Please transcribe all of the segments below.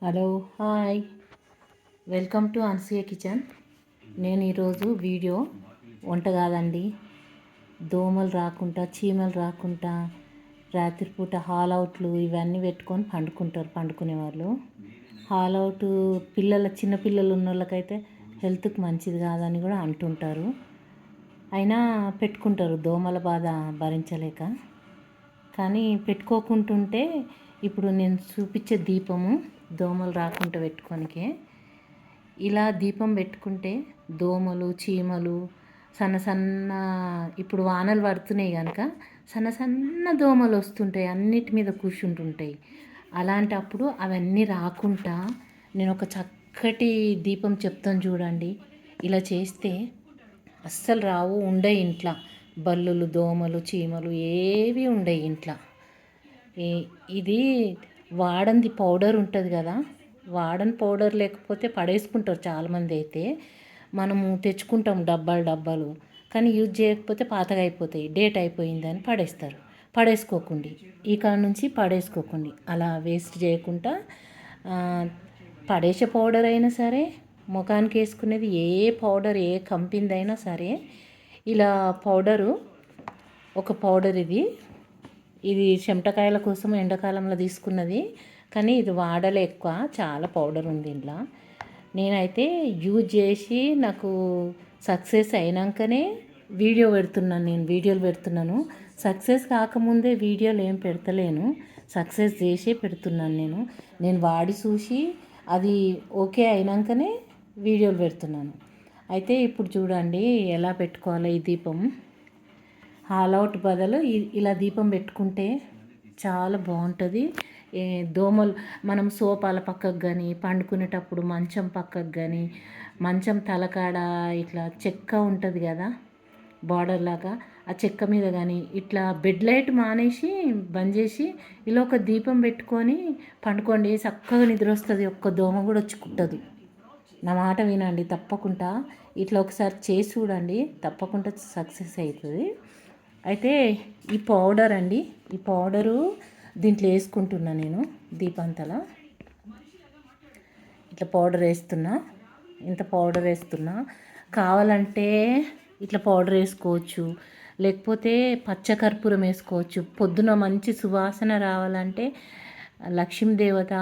Hello hi, welcome to Ansiya kitchen. నేను ఈరోజు video వంట కాదండి. దోమలు రాకుండా, చీమలు రాకుండా రాత్రిపూట హాల్ అవుట్లు ఇవన్నీ పెట్టుకొని పండుకునేవాళ్ళు. హాల్ అవుట్ చిన్నపిల్లలు ఉన్న వాళ్ళకైతే హెల్త్కి మంచిది కాదని కూడా అంటుంటారు. అయినా పెట్టుకుంటారు దోమల బాధ భరించలేక. కానీ పెట్టుకోకుంటుంటే ఇప్పుడు నేను చూపించే దీపము దోమలు రాకుండా పెట్టుకోనికే. ఇలా దీపం పెట్టుకుంటే దోమలు, చీమలు, సన్న సన్న ఇప్పుడు వానలు పడుతున్నాయి కనుక సన్న సన్న దోమలు వస్తుంటాయి, అన్నిటి మీద కూర్చుంటుంటాయి. అలాంటప్పుడు అవన్నీ రాకుండా నేను ఒక చక్కటి దీపం చెప్తాను చూడండి. ఇలా చేస్తే అస్సలు రావు, ఉండయి ఇంట్లో. బల్లులు, దోమలు, చీమలు ఏవి ఉండయి ఇంట్లో. ఇది వాడంది పౌడర్ ఉంటుంది కదా, వాడని పౌడర్ లేకపోతే పడేసుకుంటారు చాలామంది. అయితే మనము తెచ్చుకుంటాం డబ్బాలు, కానీ యూజ్ చేయకపోతే పాతగా అయిపోతాయి, డేట్ అయిపోయిందని పడేస్తారు. పడేసుకోకండి, ఈ కాడ నుంచి పడేసుకోకండి. అలా వేస్ట్ చేయకుండా పడేసే పౌడర్ అయినా సరే, ముఖానికి వేసుకునేది ఏ పౌడర్ ఏ కంపెనీది అయినా సరే, ఇలా ఒక పౌడర్ ఇది చెమటకాయల కోసం ఎండాకాలంలో తీసుకున్నది. కానీ ఇది వాడలే ఎక్కువ, చాలా పౌడర్ ఉంది ఇంట్లో. నేనైతే యూజ్ చేసి నాకు సక్సెస్ అయినాకనే వీడియోలు పెడుతున్నాను. సక్సెస్ కాకముందే వీడియోలు ఏం పెడతలేను, సక్సెస్ చేసే పెడుతున్నాను. నేను వాడి చూసి అది ఓకే అయినాకనే వీడియోలు పెడుతున్నాను. అయితే ఇప్పుడు చూడండి ఎలా పెట్టుకోవాలో ఈ దీపం. హాల్ అవుట్ బదులు ఇలా దీపం పెట్టుకుంటే చాలా బాగుంటుంది. దోమలు మనం సోఫాల పక్కకు కానీ, పండుకునేటప్పుడు మంచం పక్కకు కానీ, మంచం తలకాడ ఇట్లా చెక్క ఉంటుంది కదా బార్డర్ లాగా, ఆ చెక్క మీద కానీ ఇట్లా బెడ్ లైట్ మానేసి బంద్ చేసి ఇలా ఒక దీపం పెట్టుకొని పండుకోండి, చక్కగా నిద్ర వస్తుంది. ఒక్క దోమ కూడా వచ్చి కుట్టదు. నా మాట వినండి తప్పకుండా. ఇట్లా ఒకసారి చేసి చూడండి, తప్పకుండా సక్సెస్ అవుతుంది. అయితే ఈ పౌడర్ అండి, ఈ పౌడరు దీంట్లో వేసుకుంటున్నా నేను. దీపంతలా ఇట్లా పౌడర్ వేస్తున్నా, ఇంత పౌడర్ వేస్తున్నా. కావాలంటే ఇట్లా పౌడర్ వేసుకోవచ్చు, లేకపోతే పచ్చకర్పూరం వేసుకోవచ్చు. పొద్దున మంచి సువాసన రావాలంటే లక్ష్మీదేవత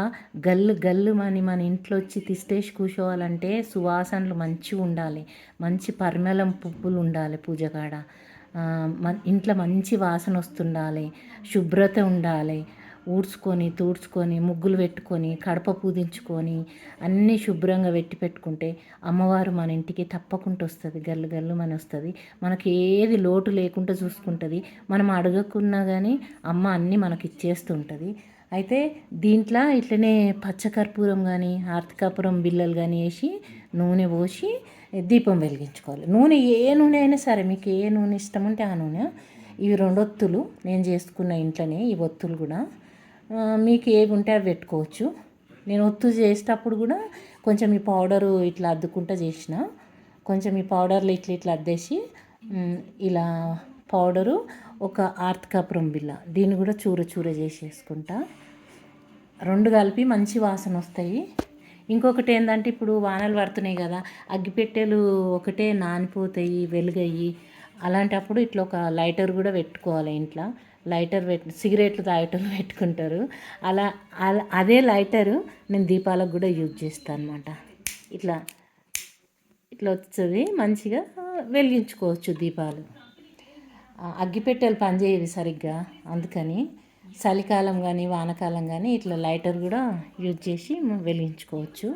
గల్లు మన ఇంట్లో వచ్చి తిష్టేసి కూర్చోవాలంటే సువాసనలు మంచిగా ఉండాలి, మంచి పరిమళం పువ్వులు ఉండాలి పూజ కాడ. ఇంట్లో మంచి వాసన వస్తుండాలి, శుభ్రత ఉండాలి. తూడ్చుకొని ముగ్గులు పెట్టుకొని కడప పూజించుకొని అన్నీ శుభ్రంగా పెట్టుకుంటే అమ్మవారు మన ఇంటికి తప్పకుండా వస్తుంది, గల్లు మన వస్తుంది. మనకి ఏది లోటు లేకుండా చూసుకుంటుంది. మనం అడగకున్నా కానీ అమ్మ అన్నీ మనకి ఇచ్చేస్తుంటుంది. అయితే దీంట్లో ఇట్లనే పచ్చకర్పూరం కానీ, ఆర్తికర్పూరం బిళ్ళలు కానీ వేసి నూనె పోసి దీపం వెలిగించుకోవాలి. ఏ నూనె అయినా సరే, మీకు ఏ నూనె ఇష్టం ఉంటే ఆ నూనె. ఇవి 2 ఒత్తులు నేను చేసుకున్న ఇంట్లోనే. ఈ ఒత్తులు కూడా మీకు ఏవి ఉంటే అవి పెట్టుకోవచ్చు. నేను ఒత్తు చేసేటప్పుడు కూడా కొంచెం ఈ పౌడరు ఇట్లా అద్దుకుంటా చేసిన. కొంచెం ఈ పౌడర్లో ఇట్లా అద్దేసి ఇలా పౌడరు ఒక ఆర్తికర్పూరం బిళ్ళ, దీన్ని కూడా చూర చేసేసుకుంటా. 2 కలిపి మంచి వాసన వస్తాయి. ఇంకొకటి ఏంటంటే ఇప్పుడు వానలు పడుతున్నాయి కదా, అగ్గిపెట్టెలు ఒకటే నానిపోతాయి, వెలుగయ్యి. అలాంటప్పుడు ఇట్లా ఒక లైటర్ కూడా పెట్టుకోవాలి ఇంట్లో. సిగరెట్లు తాగేటోళ్ళు పెట్టుకుంటారు. అదే లైటరు నేను దీపాలకు కూడా యూజ్ చేస్తాను అనమాట. ఇట్లా వస్తుంది, మంచిగా వెలిగించుకోవచ్చు దీపాలు. అగ్గిపెట్టెలు పనిచేయవి సరిగ్గా, అందుకని చలికాలం కానీ వానకాలం కానీ ఇట్లా లైటర్ కూడా యూజ్ చేసి వెలిగించుకోవచ్చు.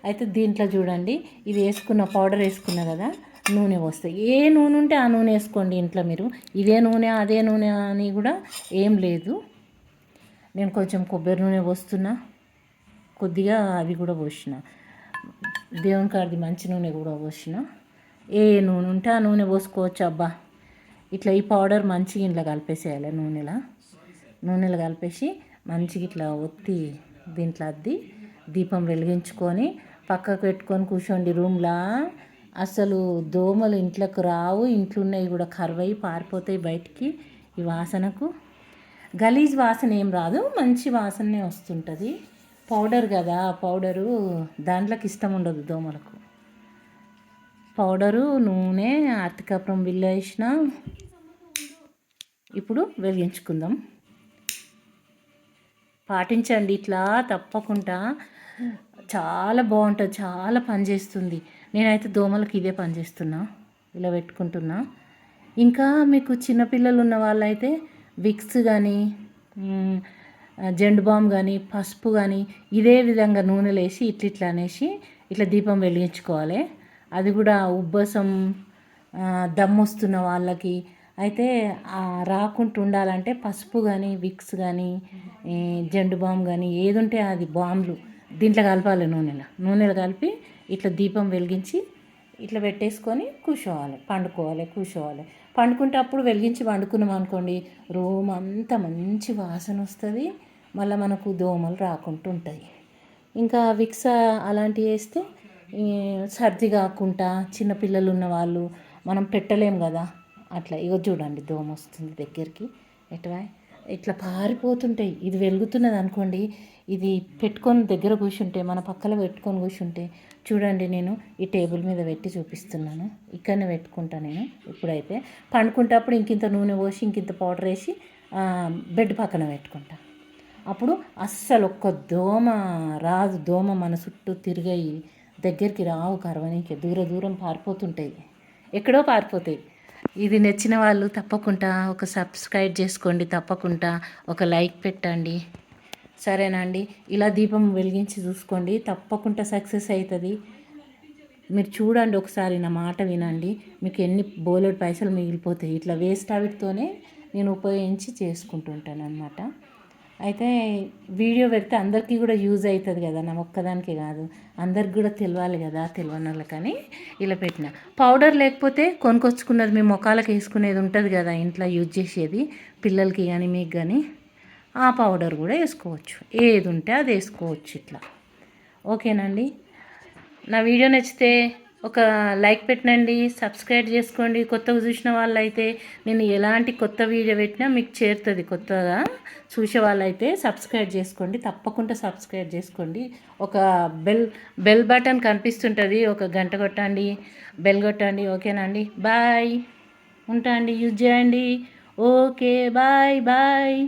అయితే దీంట్లో చూడండి, ఇది వేసుకున్న పౌడర్ వేసుకున్న కదా, నూనె పోస్తాయి. ఏ నూనె ఉంటే ఆ నూనె వేసుకోండి ఇంట్లో మీరు. ఇదే నూనె అదే నూనె అని కూడా ఏం లేదు. నేను కొంచెం కొబ్బరి నూనె పోస్తున్నా, కొద్దిగా అది కూడా పోసిన, దేవుని కాడిది మంచి నూనె కూడా పోసిన. ఏ నూనె ఉంటే ఆ నూనె పోసుకోవచ్చు. అబ్బా, ఇట్లా ఈ పౌడర్ మంచిగా ఇంట్లో కలిపేసేయాలి. నూనెలో కలిపేసి మంచిగా ఇట్లా ఒత్తి దీంట్లో అద్ది దీపం వెలిగించుకొని పక్కకు పెట్టుకొని కూర్చోండి రూమ్లో. అసలు దోమలు ఇంట్లోకి రావు, ఇంట్లో ఉన్నవి కూడా కరువై పారిపోతాయి బయటికి. ఈ వాసనకు గలీజ్ వాసన ఏం రాదు, మంచి వాసనే వస్తుంటుంది. పౌడర్ కదా, పౌడరు దాంట్లోకి ఇష్టం ఉండదు దోమలకు. పౌడరు, నూనె, అరటికప్రం బిల్ల వేసిన. ఇప్పుడు వెలిగించుకుందాం. పాటించండి ఇట్లా తప్పకుండా, చాలా బాగుంటుంది, చాలా పనిచేస్తుంది. నేనైతే దోమలకు ఇదే పనిచేస్తున్నా, ఇలా పెట్టుకుంటున్నా. ఇంకా మీకు చిన్నపిల్లలు ఉన్న వాళ్ళైతే విక్స్ కానీ, జెండు బామ్ కానీ, పసుపు కానీ ఇదే విధంగా నూనెలు వేసి ఇట్లా అనేసి ఇట్లా దీపం వెలిగించుకోవాలి. అది కూడా ఉబ్బసం, దమ్ము వస్తున్న వాళ్ళకి అయితే రాకుండా ఉండాలంటే పసుపు కానీ, విక్స్ కానీ, జెండు బామ్ కానీ ఏది ఉంటే అది బాంబులు దీంట్లో కలపాలి. నూనెలు కలిపి ఇట్లా దీపం వెలిగించి ఇట్లా పెట్టేసుకొని కూర్చోవాలి. పండుకుంటే అప్పుడు వెలిగించి పండుకున్నాం అనుకోండి, రూమ్ అంతా మంచి వాసన వస్తుంది. మళ్ళీ మనకు దోమలు రాకుండా ఉంటాయి. ఇంకా విక్స్ అలాంటివి వేస్తే సర్ది కాకుండా, చిన్నపిల్లలు ఉన్న వాళ్ళు మనం పెట్టలేం కదా. అట్లా ఇగో చూడండి, దోమ వస్తుంది దగ్గరికి. ఇట్లా పారిపోతుంటాయి. ఇది వెలుగుతున్నది అనుకోండి, ఇది పెట్టుకొని దగ్గర కూర్చుంటే, మన పక్కన పెట్టుకొని కూర్చుంటే చూడండి, నేను ఈ టేబుల్ మీద పెట్టి చూపిస్తున్నాను. ఇక్కడనే పెట్టుకుంటా నేను. ఇప్పుడైతే పండుకుంటప్పుడు ఇంకింత నూనె పోసి ఇంకింత పౌడర్ వేసి బెడ్ పక్కన పెట్టుకుంటా. అప్పుడు అస్సలు ఒక్క దోమ రాదు. దోమ మన చుట్టూ తిరిగాయి దగ్గరికి రావు కరవనీకి. దూరం పారిపోతుంటాయి, ఎక్కడో పారిపోతాయి. ఇది నచ్చిన వాళ్ళు తప్పకుండా ఒక సబ్స్క్రైబ్ చేసుకోండి, తప్పకుండా ఒక లైక్ పెట్టండి. సరేనా అండి? ఇలా దీపం వెలిగించి చూసుకోండి, తప్పకుండా సక్సెస్ అవుతుంది. మీరు చూడండి ఒకసారి, నా మాట వినండి. మీకు ఎన్ని బోలెడు పైసలు మిగిలిపోతాయి. ఇట్లా వేస్ట్ హ్యాబిట్తోనే నేను ఉపయోగించి చేసుకుంటుంటాను అనమాట. అయితే వీడియో పెడితే అందరికీ కూడా యూజ్ అవుతుంది కదా, నా ఒక్కదానికే కాదు, అందరికి కూడా తెలియాలి కదా, తెలియని వాళ్ళకని ఇలా పెట్టిన. పౌడర్ లేకపోతే కొనుక్కొచ్చుకున్నది మేము ముఖాలకు వేసుకునేది ఉంటుంది కదా ఇంట్లో యూజ్ చేసేది, పిల్లలకి కానీ మీకు కానీ, ఆ పౌడర్ కూడా వేసుకోవచ్చు. ఏది ఉంటే అది వేసుకోవచ్చు ఇట్లా. ఓకేనండి? నా వీడియో నచ్చితే ఒక లైక్ పెట్టండి, సబ్స్క్రైబ్ చేసుకోండి. కొత్తగా చూసిన వాళ్ళైతే నేను ఎలాంటి కొత్త వీడియో పెట్టినా మీకు చేరుతుంది. కొత్తగా చూసే వాళ్ళైతే సబ్స్క్రైబ్ చేసుకోండి, తప్పకుండా సబ్స్క్రైబ్ చేసుకోండి. ఒక బెల్ బటన్ కనిపిస్తుంటుంది, ఒక గంట కొట్టండి, బెల్ కొట్టండి. ఓకేనా అండి? బాయ్. ఉంటా అండి, యూజ్ చేయండి. Okay, bye.